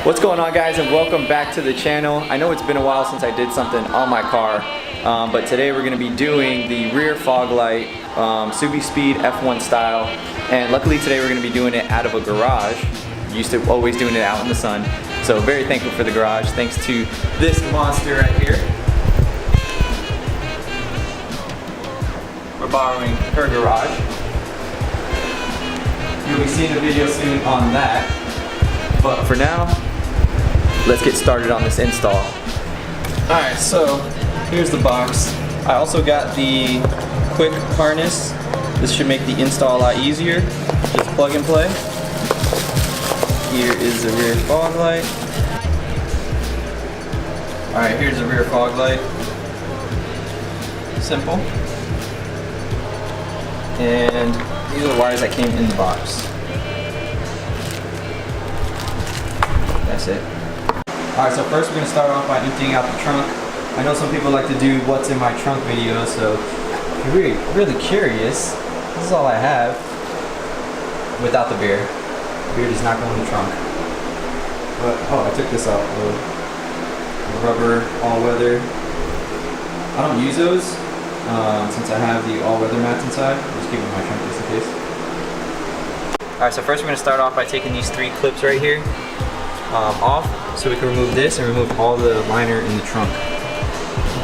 What's going on, guys, and welcome back to the channel. I know it's been a while since I did something on my car, but today we're going to be doing the rear fog light Subispeed F1 style, and luckily today we're going to be doing it out of a garage. Used to always doing it out in the sun, so very thankful for the garage thanks to this monster right here. We're borrowing her garage. You'll be seeing a video soon on that, but for now, let's get started on this install. Alright, so here's the box. I also got the quick harness. This should make the install a lot easier. Just plug and play. Here is the rear fog light. Alright, here's the rear fog light. Simple. And these are the wires that came in the box. That's it. Alright, so first we're going to start off by emptying out the trunk. I know some people like to do what's in my trunk videos, so if you're really curious, this is all I have without the beer. The beer does not go in the trunk. But, oh, I took this out. The rubber all-weather. I don't use those since I have the all-weather mats inside. I'll just keep them in my trunk just in case. Alright, so first we're going to start off by taking these 3 clips right here off, so we can remove this and remove all the liner in the trunk.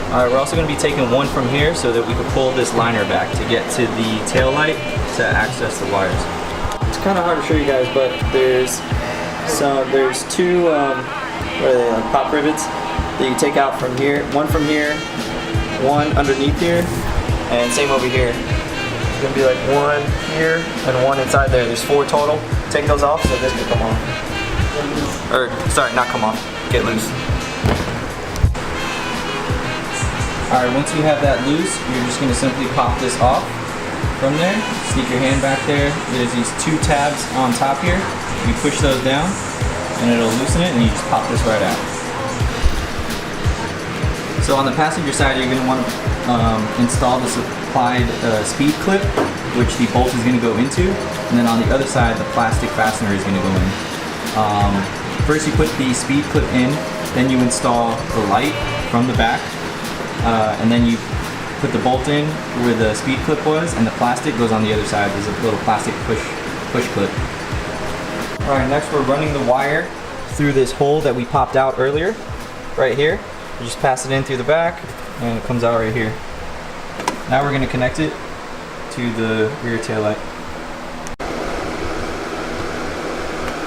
Alright, we're also going to be taking one from here so that we can pull this liner back to get to the tail light to access the wires. It's kind of hard to show you guys, but there's 2 what are they, like pop rivets that you take out from here. One from here, one underneath here, and same over here. It's going to be like one here and one inside there. There's 4 total. Take those off so this can come off. Or, sorry, not come off, get loose. Alright, once you have that loose, you're just going to simply pop this off from there. Sneak your hand back there. There's these 2 tabs on top here. You push those down, and it'll loosen it, and you just pop this right out. So on the passenger side, you're going to want to install the supplied speed clip, which the bolt is going to go into, and then on the other side, the plastic fastener is going to go in. First you put the speed clip in, then you install the light from the back, and then you put the bolt in where the speed clip was, and the plastic goes on the other side. There's a little plastic push clip. Alright, next we're running the wire through this hole that we popped out earlier, right here. You just pass it in through the back, and it comes out right here. Now we're going to connect it to the rear tail light.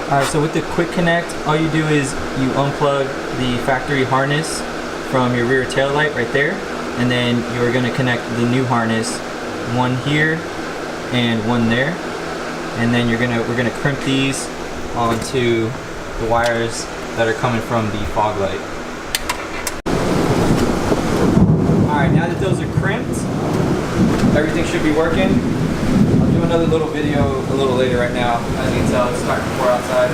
Alright, so with the quick connect, all you do is you unplug the factory harness from your rear tail light right there, and then you're going to connect the new harness, one here and one there, and then we're going to crimp these onto the wires that are coming from the fog light. Alright, now that those are crimped, everything should be working. I'll do another little video a little later right now. As you can tell, it's starting to pour outside.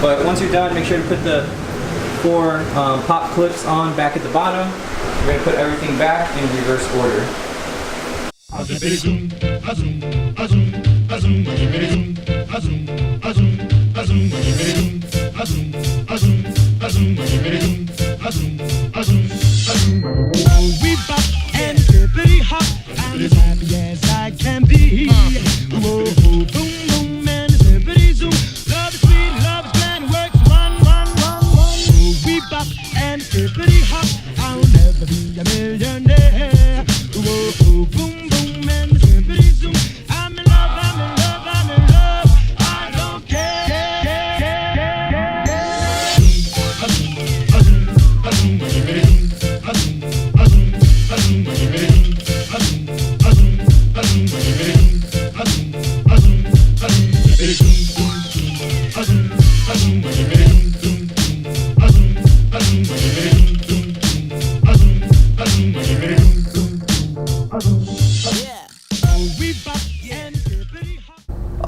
But once you're done, make sure to put the 4 pop clips on back at the bottom. We're going to put everything back in reverse order. As happy as I can be. Whoa, boom, boom, and zippity zoom. Love is sweet, love is grand, works one. We bop and zippity hop. I'll never be a millionaire. Whoa, boom, boom, and zippity zoom. I'm in love, I'm in love, I'm in love. I don't care.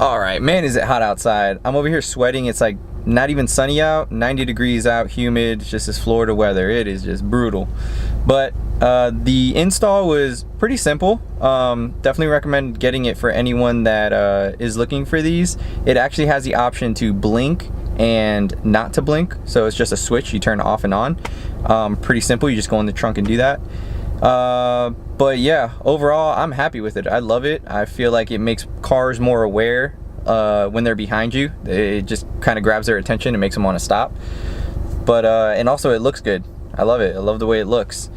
Alright, man, is it hot outside. I'm over here sweating. It's like not even sunny out, 90 degrees out, humid. It's just this Florida weather. It is just brutal. But the install was pretty simple. Definitely recommend getting it for anyone that is looking for these. It actually has the option to blink and not to blink, so it's just a switch you turn off and on. Pretty simple, you just go in the trunk and do that. But yeah, overall I'm happy with it. I love it. I feel like it makes cars more aware when they're behind you. It just kind of grabs their attention and makes them want to stop. But and also it looks good. I love it. I love the way it looks.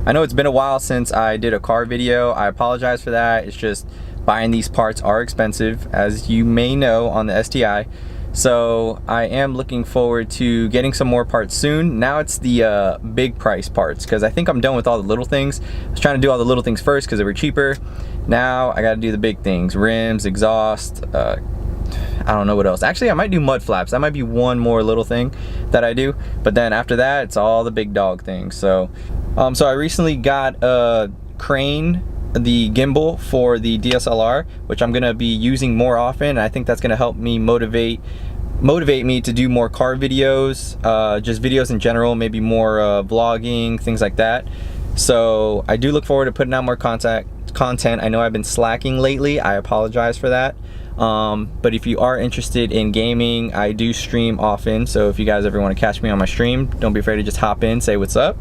I know it's been a while since I did a car video. I apologize for that. It's just buying these parts are expensive, as you may know, on the STI. So I am looking forward to getting some more parts soon. Now it's the big price parts, because I think I'm done with all the little things. I was trying to do all the little things first because they were cheaper. Now I got to do the big things: rims, exhaust, I don't know what else. Actually, I might do mud flaps. That might be one more little thing that I do. But then after that, it's all the big dog things. So so I recently got a crane, the gimbal for the DSLR, which I'm gonna be using more often. I think that's gonna help me motivate me to do more car videos, just videos in general, maybe more vlogging, things like that. So I do look forward to putting out more content. I know I've been slacking lately. I apologize for that. But if you are interested in gaming, I do stream often. So if you guys ever want to catch me on my stream, don't be afraid to just hop in, say what's up.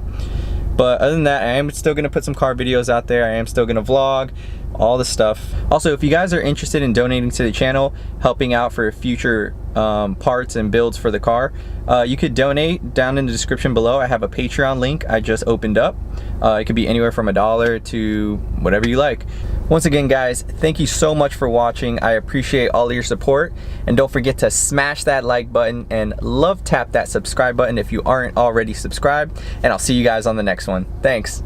But other than that, I am still gonna put some car videos out there. I am still gonna vlog, all the stuff. Also, if you guys are interested in donating to the channel, helping out for future parts and builds for the car, you could donate down in the description below. I have a Patreon link I just opened up. It could be anywhere from $1 to whatever you like. Once again, guys, thank you so much for watching. I appreciate all of your support, and don't forget to smash that like button and love tap that subscribe button if you aren't already subscribed, and I'll see you guys on the next one. Thanks.